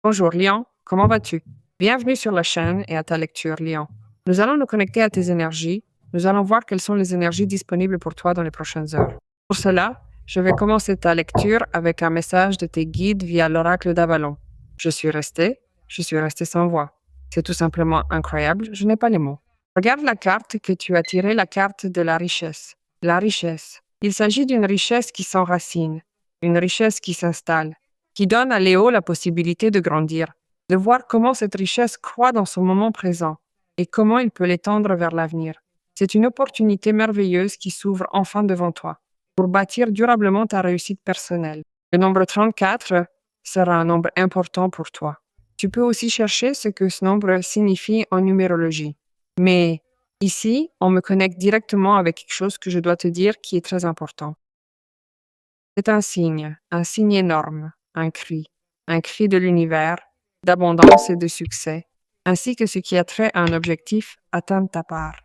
Bonjour Lyon, comment vas-tu? Bienvenue sur la chaîne et à ta lecture Lyon. Nous allons nous connecter à tes énergies. Nous allons voir quelles sont les énergies disponibles pour toi dans les prochaines heures. Pour cela, je vais commencer ta lecture avec un message de tes guides via l'oracle d'Avalon. Je suis resté sans voix. C'est tout simplement incroyable, je n'ai pas les mots. Regarde la carte que tu as tirée, la carte de la richesse. La richesse. Il s'agit d'une richesse qui s'enracine, une richesse qui s'installe, qui donne à Léo la possibilité de grandir, de voir comment cette richesse croît dans son moment présent et comment il peut l'étendre vers l'avenir. C'est une opportunité merveilleuse qui s'ouvre enfin devant toi pour bâtir durablement ta réussite personnelle. Le nombre 34 sera un nombre important pour toi. Tu peux aussi chercher ce que ce nombre signifie en numérologie. Mais ici, on me connecte directement avec quelque chose que je dois te dire qui est très important. C'est un signe énorme, un cri de l'univers, d'abondance et de succès, ainsi que ce qui a trait à un objectif, atteindre ta part.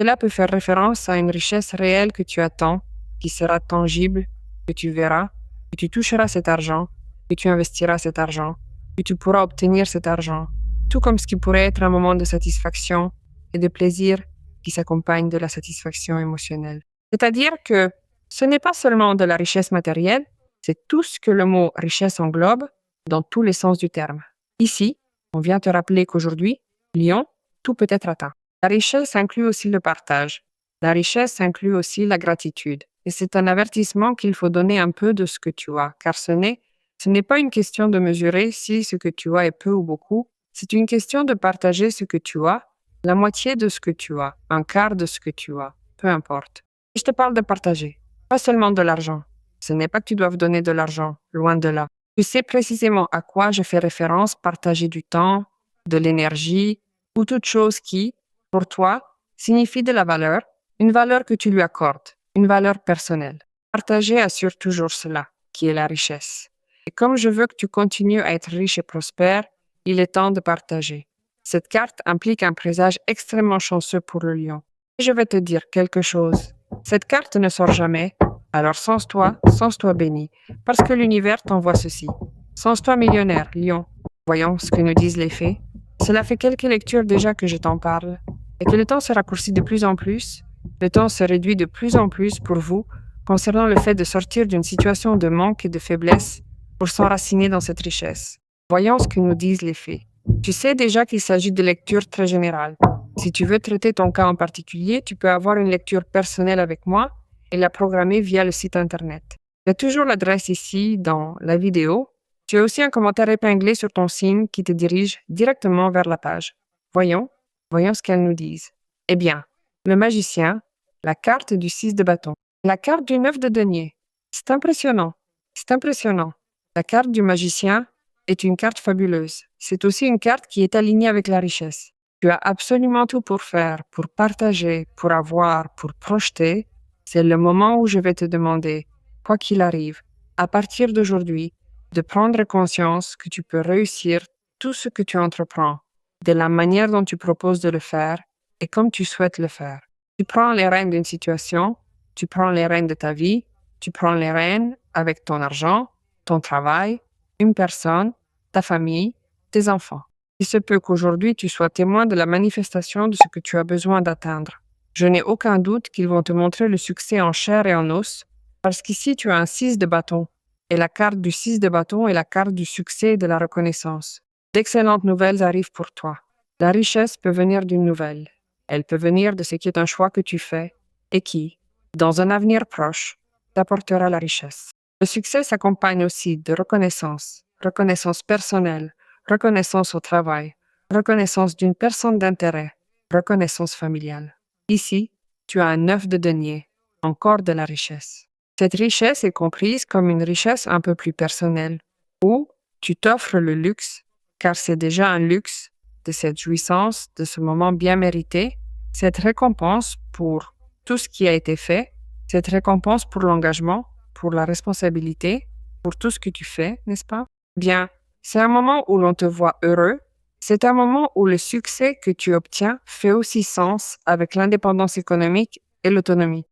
Cela peut faire référence à une richesse réelle que tu attends, qui sera tangible, que tu verras, que tu toucheras cet argent, que tu investiras cet argent, que tu pourras obtenir cet argent, tout comme ce qui pourrait être un moment de satisfaction et de plaisir qui s'accompagne de la satisfaction émotionnelle. C'est-à-dire que ce n'est pas seulement de la richesse matérielle, c'est tout ce que le mot richesse englobe dans tous les sens du terme. Ici, on vient te rappeler qu'aujourd'hui, Lyon, tout peut être atteint. La richesse inclut aussi le partage. La richesse inclut aussi la gratitude. Et c'est un avertissement qu'il faut donner un peu de ce que tu as, car ce n'est pas une question de mesurer si ce que tu as est peu ou beaucoup, c'est une question de partager ce que tu as, la moitié de ce que tu as, un quart de ce que tu as, peu importe. Et je te parle de partager, pas seulement de l'argent. Ce n'est pas que tu doives donner de l'argent, loin de là. Tu sais précisément à quoi je fais référence, partager du temps, de l'énergie, ou toute chose qui, pour toi, signifie de la valeur, une valeur que tu lui accordes, une valeur personnelle. Partager assure toujours cela, qui est la richesse. Et comme je veux que tu continues à être riche et prospère, il est temps de partager. Cette carte implique un présage extrêmement chanceux pour le lion. Et je vais te dire quelque chose. Cette carte ne sort jamais, alors sens-toi béni, parce que l'univers t'envoie ceci. Sens-toi millionnaire, lion. Voyons ce que nous disent les fées. Cela fait quelques lectures déjà que je t'en parle, et que le temps se raccourcit de plus en plus, le temps se réduit de plus en plus pour vous concernant le fait de sortir d'une situation de manque et de faiblesse pour s'enraciner dans cette richesse. Voyons ce que nous disent les fées. Tu sais déjà qu'il s'agit de lectures très générales. Si tu veux traiter ton cas en particulier, tu peux avoir une lecture personnelle avec moi et la programmer via le site Internet. Il y a toujours l'adresse ici dans la vidéo. Tu as aussi un commentaire épinglé sur ton signe qui te dirige directement vers la page. Voyons ce qu'elles nous disent. Eh bien, le magicien, la carte du 6 de bâton, la carte du 9 de denier. C'est impressionnant. La carte du magicien est une carte fabuleuse. C'est aussi une carte qui est alignée avec la richesse. Tu as absolument tout pour faire, pour partager, pour avoir, pour projeter. C'est le moment où je vais te demander, quoi qu'il arrive, à partir d'aujourd'hui, de prendre conscience que tu peux réussir tout ce que tu entreprends, de la manière dont tu proposes de le faire et comme tu souhaites le faire. Tu prends les rênes d'une situation, tu prends les rênes de ta vie, tu prends les rênes avec ton argent, ton travail, une personne, ta famille, tes enfants. Il se peut qu'aujourd'hui tu sois témoin de la manifestation de ce que tu as besoin d'atteindre. Je n'ai aucun doute qu'ils vont te montrer le succès en chair et en os, parce qu'ici tu as un 6 de bâton, et la carte du 6 de bâton est la carte du succès et de la reconnaissance. D'excellentes nouvelles arrivent pour toi. La richesse peut venir d'une nouvelle. Elle peut venir de ce qui est un choix que tu fais et qui, dans un avenir proche, t'apportera la richesse. Le succès s'accompagne aussi de reconnaissance personnelle, reconnaissance au travail, reconnaissance d'une personne d'intérêt, reconnaissance familiale. Ici, tu as un 9 de denier, encore de la richesse. Cette richesse est comprise comme une richesse un peu plus personnelle, où tu t'offres le luxe, car c'est déjà un luxe, de cette jouissance, de ce moment bien mérité, cette récompense pour tout ce qui a été fait, cette récompense pour l'engagement, pour la responsabilité, pour tout ce que tu fais, n'est-ce pas? Bien, c'est un moment où l'on te voit heureux, c'est un moment où le succès que tu obtiens fait aussi sens avec l'indépendance économique et l'autonomie.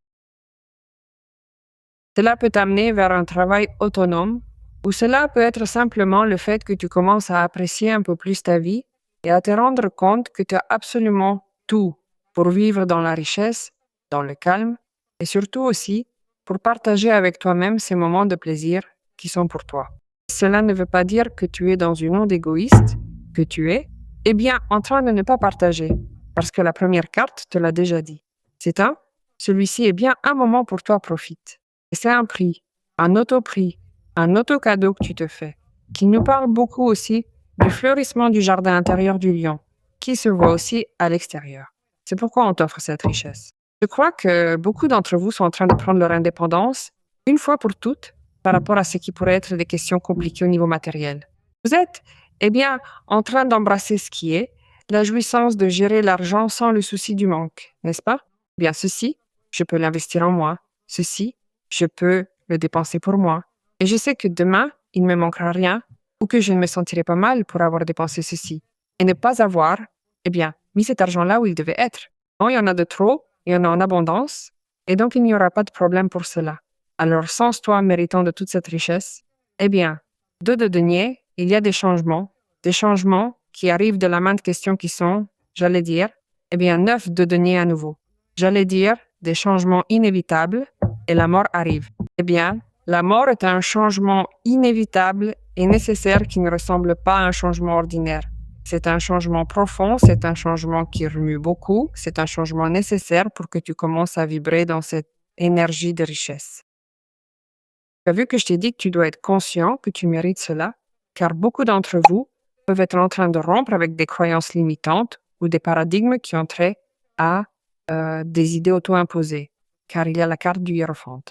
Cela peut t'amener vers un travail autonome, Ou cela peut être simplement le fait que tu commences à apprécier un peu plus ta vie et à te rendre compte que tu as absolument tout pour vivre dans la richesse, dans le calme et surtout aussi pour partager avec toi-même ces moments de plaisir qui sont pour toi. Cela ne veut pas dire que tu es dans une onde égoïste, que tu es, eh bien, en train de ne pas partager, parce que la première carte te l'a déjà dit. C'est un, celui-ci est bien un moment pour toi, profite. Et c'est un prix, un auto-prix, un auto-cadeau que tu te fais, qui nous parle beaucoup aussi du fleurissement du jardin intérieur du lion, qui se voit aussi à l'extérieur. C'est pourquoi on t'offre cette richesse. Je crois que beaucoup d'entre vous sont en train de prendre leur indépendance, une fois pour toutes, par rapport à ce qui pourrait être des questions compliquées au niveau matériel. Vous êtes, eh bien, en train d'embrasser ce qui est, la jouissance de gérer l'argent sans le souci du manque, n'est-ce pas? Eh bien, ceci, je peux l'investir en moi. Ceci, je peux le dépenser pour moi. Et je sais que demain, il ne me manquera rien ou que je ne me sentirai pas mal pour avoir dépensé ceci. Et ne pas avoir, eh bien, mis cet argent là où il devait être. Non, il y en a de trop, il y en a en abondance, et donc il n'y aura pas de problème pour cela. Alors, sans toi méritant de toute cette richesse, eh bien, de deniers, il y a des changements qui arrivent de la main de questions qui sont, j'allais dire, eh bien, 9 de deniers à nouveau. J'allais dire des changements inévitables et la mort arrive. Eh bien, la mort est un changement inévitable et nécessaire qui ne ressemble pas à un changement ordinaire. C'est un changement profond, c'est un changement qui remue beaucoup, c'est un changement nécessaire pour que tu commences à vibrer dans cette énergie de richesse. Tu as vu que je t'ai dit que tu dois être conscient que tu mérites cela, car beaucoup d'entre vous peuvent être en train de rompre avec des croyances limitantes ou des paradigmes qui ont trait à des idées auto-imposées, car il y a la carte du hiérophante.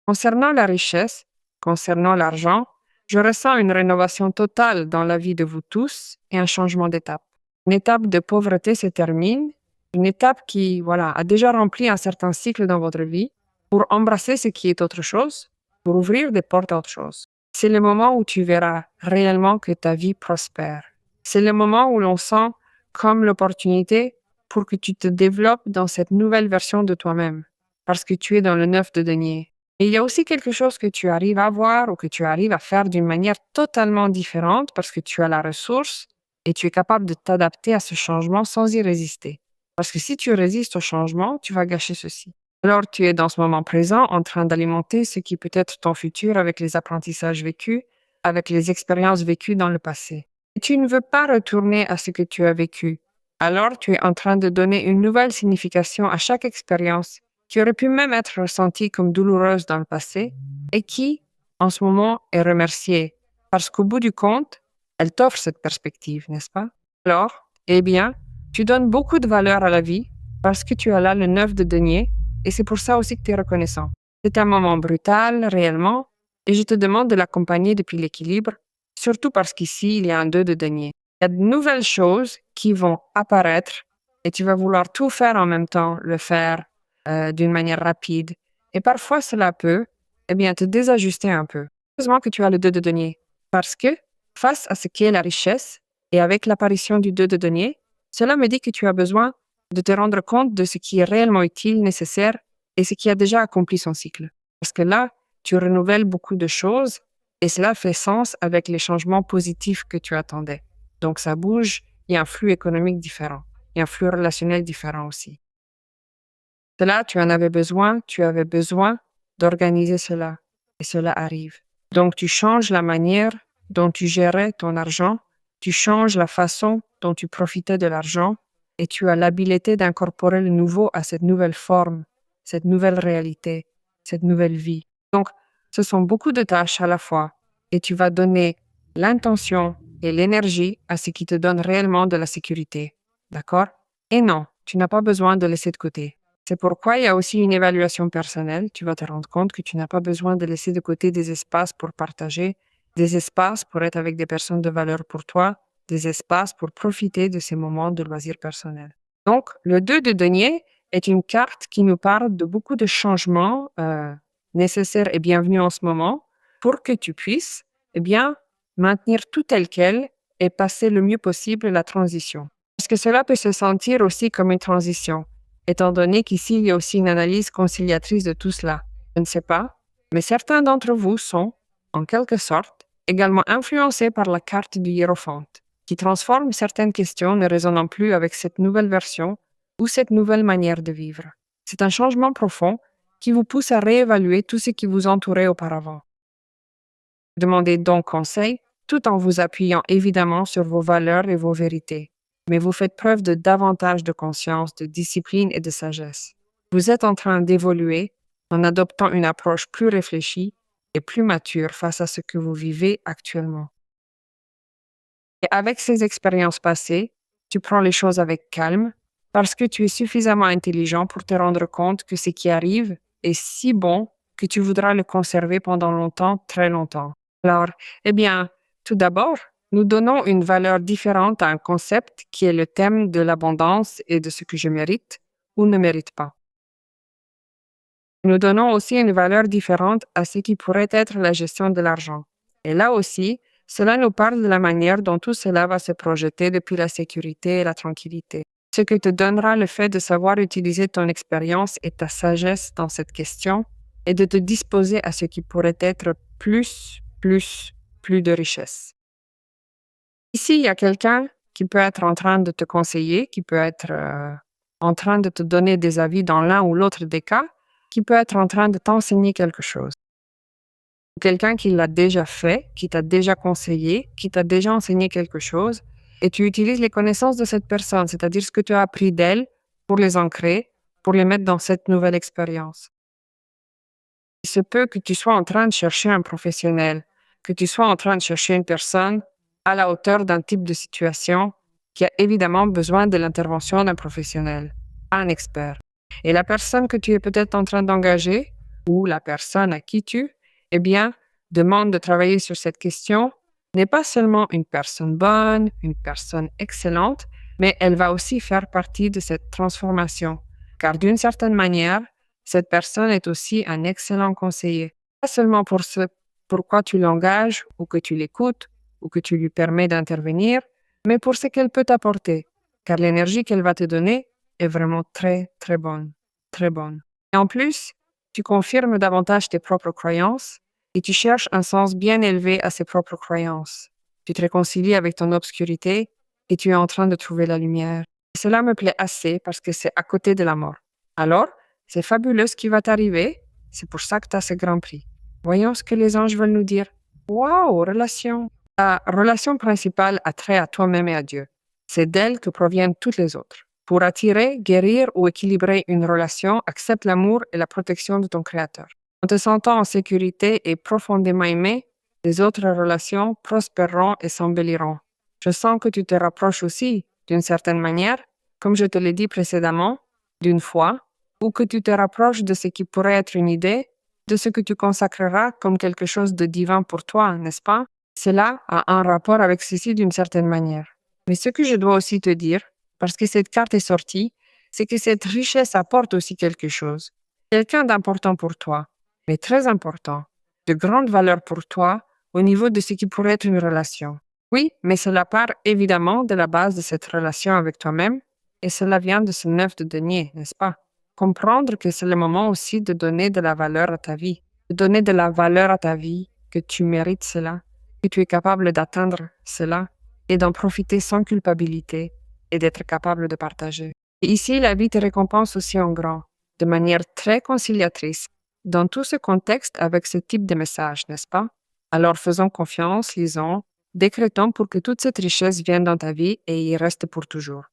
Concernant la richesse, concernant l'argent, je ressens une rénovation totale dans la vie de vous tous et un changement d'étape. Une étape de pauvreté se termine, une étape qui, voilà, a déjà rempli un certain cycle dans votre vie pour embrasser ce qui est autre chose, pour ouvrir des portes à autre chose. C'est le moment où tu verras réellement que ta vie prospère. C'est le moment où l'on sent comme l'opportunité pour que tu te développes dans cette nouvelle version de toi-même, parce que tu es dans le 9 de denier. Et il y a aussi quelque chose que tu arrives à voir ou que tu arrives à faire d'une manière totalement différente parce que tu as la ressource et tu es capable de t'adapter à ce changement sans y résister. Parce que si tu résistes au changement, tu vas gâcher ceci. Alors tu es dans ce moment présent en train d'alimenter ce qui peut être ton futur avec les apprentissages vécus, avec les expériences vécues dans le passé. Et tu ne veux pas retourner à ce que tu as vécu. Alors tu es en train de donner une nouvelle signification à chaque expérience qui aurait pu même être ressentie comme douloureuse dans le passé et qui, en ce moment, est remerciée parce qu'au bout du compte, elle t'offre cette perspective, n'est-ce pas? Alors, eh bien, tu donnes beaucoup de valeur à la vie parce que tu as là le 9 de denier et c'est pour ça aussi que tu es reconnaissant. C'est un moment brutal, réellement, et je te demande de l'accompagner depuis l'équilibre, surtout parce qu'ici, il y a un 2 de denier. Il y a de nouvelles choses qui vont apparaître et tu vas vouloir tout faire en même temps, le faire d'une manière rapide. Et parfois, cela peut, eh bien, te désajuster un peu. Heureusement que tu as le 2 de denier, parce que face à ce qu'est la richesse, et avec l'apparition du 2 de denier, cela me dit que tu as besoin de te rendre compte de ce qui est réellement utile, nécessaire, et ce qui a déjà accompli son cycle. Parce que là, tu renouvelles beaucoup de choses, et cela fait sens avec les changements positifs que tu attendais. Donc, ça bouge, il y a un flux économique différent, il y a un flux relationnel différent aussi. Cela, tu en avais besoin, tu avais besoin d'organiser cela. Et cela arrive. Donc, tu changes la manière dont tu gérais ton argent, tu changes la façon dont tu profitais de l'argent et tu as l'habileté d'incorporer le nouveau à cette nouvelle forme, cette nouvelle réalité, cette nouvelle vie. Donc, ce sont beaucoup de tâches à la fois et tu vas donner l'intention et l'énergie à ce qui te donne réellement de la sécurité. D'accord? Et non, tu n'as pas besoin de laisser de côté. C'est pourquoi il y a aussi une évaluation personnelle. Tu vas te rendre compte que tu n'as pas besoin de laisser de côté des espaces pour partager, des espaces pour être avec des personnes de valeur pour toi, des espaces pour profiter de ces moments de loisirs personnels. Donc, le 2 de denier est une carte qui nous parle de beaucoup de changements nécessaires et bienvenus en ce moment pour que tu puisses, eh bien, maintenir tout tel quel et passer le mieux possible la transition. Parce que cela peut se sentir aussi comme une transition, étant donné qu'ici, il y a aussi une analyse conciliatrice de tout cela. Je ne sais pas, mais certains d'entre vous sont en quelque sorte, également influencé par la carte du hiérophante, qui transforme certaines questions ne résonnant plus avec cette nouvelle version ou cette nouvelle manière de vivre. C'est un changement profond qui vous pousse à réévaluer tout ce qui vous entourait auparavant. Demandez donc conseil tout en vous appuyant évidemment sur vos valeurs et vos vérités, mais vous faites preuve de davantage de conscience, de discipline et de sagesse. Vous êtes en train d'évoluer en adoptant une approche plus réfléchie et plus mature face à ce que vous vivez actuellement. Et avec ces expériences passées, tu prends les choses avec calme parce que tu es suffisamment intelligent pour te rendre compte que ce qui arrive est si bon que tu voudras le conserver pendant longtemps, très longtemps. Alors, eh bien, tout d'abord, nous donnons une valeur différente à un concept qui est le thème de l'abondance et de ce que je mérite ou ne mérite pas. Nous donnons aussi une valeur différente à ce qui pourrait être la gestion de l'argent. Et là aussi, cela nous parle de la manière dont tout cela va se projeter depuis la sécurité et la tranquillité. Ce que te donnera le fait de savoir utiliser ton expérience et ta sagesse dans cette question et de te disposer à ce qui pourrait être plus de richesse. Ici, il y a quelqu'un qui peut être en train de te conseiller, qui peut être en train de te donner des avis dans l'un ou l'autre des cas, qui peut être en train de t'enseigner quelque chose. Quelqu'un qui l'a déjà fait, qui t'a déjà conseillé, qui t'a déjà enseigné quelque chose, et tu utilises les connaissances de cette personne, c'est-à-dire ce que tu as appris d'elle, pour les ancrer, pour les mettre dans cette nouvelle expérience. Il se peut que tu sois en train de chercher un professionnel, que tu sois en train de chercher une personne à la hauteur d'un type de situation qui a évidemment besoin de l'intervention d'un professionnel, un expert. Et la personne que tu es peut-être en train d'engager, ou la personne à qui tu, eh bien, demande de travailler sur cette question, n'est pas seulement une personne bonne, une personne excellente, mais elle va aussi faire partie de cette transformation. Car d'une certaine manière, cette personne est aussi un excellent conseiller. Pas seulement pour ce pourquoi tu l'engages ou que tu l'écoutes ou que tu lui permets d'intervenir, mais pour ce qu'elle peut t'apporter. Car l'énergie qu'elle va te donner est vraiment très, très bonne. Très bonne. Et en plus, tu confirmes davantage tes propres croyances et tu cherches un sens bien élevé à ces propres croyances. Tu te réconcilies avec ton obscurité et tu es en train de trouver la lumière. Et cela me plaît assez parce que c'est à côté de la mort. Alors, c'est fabuleux ce qui va t'arriver. C'est pour ça que tu as ce grand prix. Voyons ce que les anges veulent nous dire. Waouh, relation. La relation principale a trait à toi-même et à Dieu. C'est d'elle que proviennent toutes les autres. Pour attirer, guérir ou équilibrer une relation, accepte l'amour et la protection de ton Créateur. En te sentant en sécurité et profondément aimé, les autres relations prospéreront et s'embelliront. Je sens que tu te rapproches aussi, d'une certaine manière, comme je te l'ai dit précédemment, d'une foi, ou que tu te rapproches de ce qui pourrait être une idée, de ce que tu consacreras comme quelque chose de divin pour toi, n'est-ce pas? Cela a un rapport avec ceci d'une certaine manière. Mais ce que je dois aussi te dire, parce que cette carte est sortie, c'est que cette richesse apporte aussi quelque chose. Quelqu'un d'important pour toi, mais très important, de grande valeur pour toi au niveau de ce qui pourrait être une relation. Oui, mais cela part évidemment de la base de cette relation avec toi-même et cela vient de ce 9 de denier, n'est-ce pas? Comprendre que c'est le moment aussi de donner de la valeur à ta vie, de donner de la valeur à ta vie, que tu mérites cela, que tu es capable d'atteindre cela et d'en profiter sans culpabilité et d'être capable de partager. Et ici, la vie te récompense aussi en grand, de manière très conciliatrice, dans tout ce contexte avec ce type de message, n'est-ce pas? Alors faisons confiance, lisons, décrétons pour que toute cette richesse vienne dans ta vie et y reste pour toujours.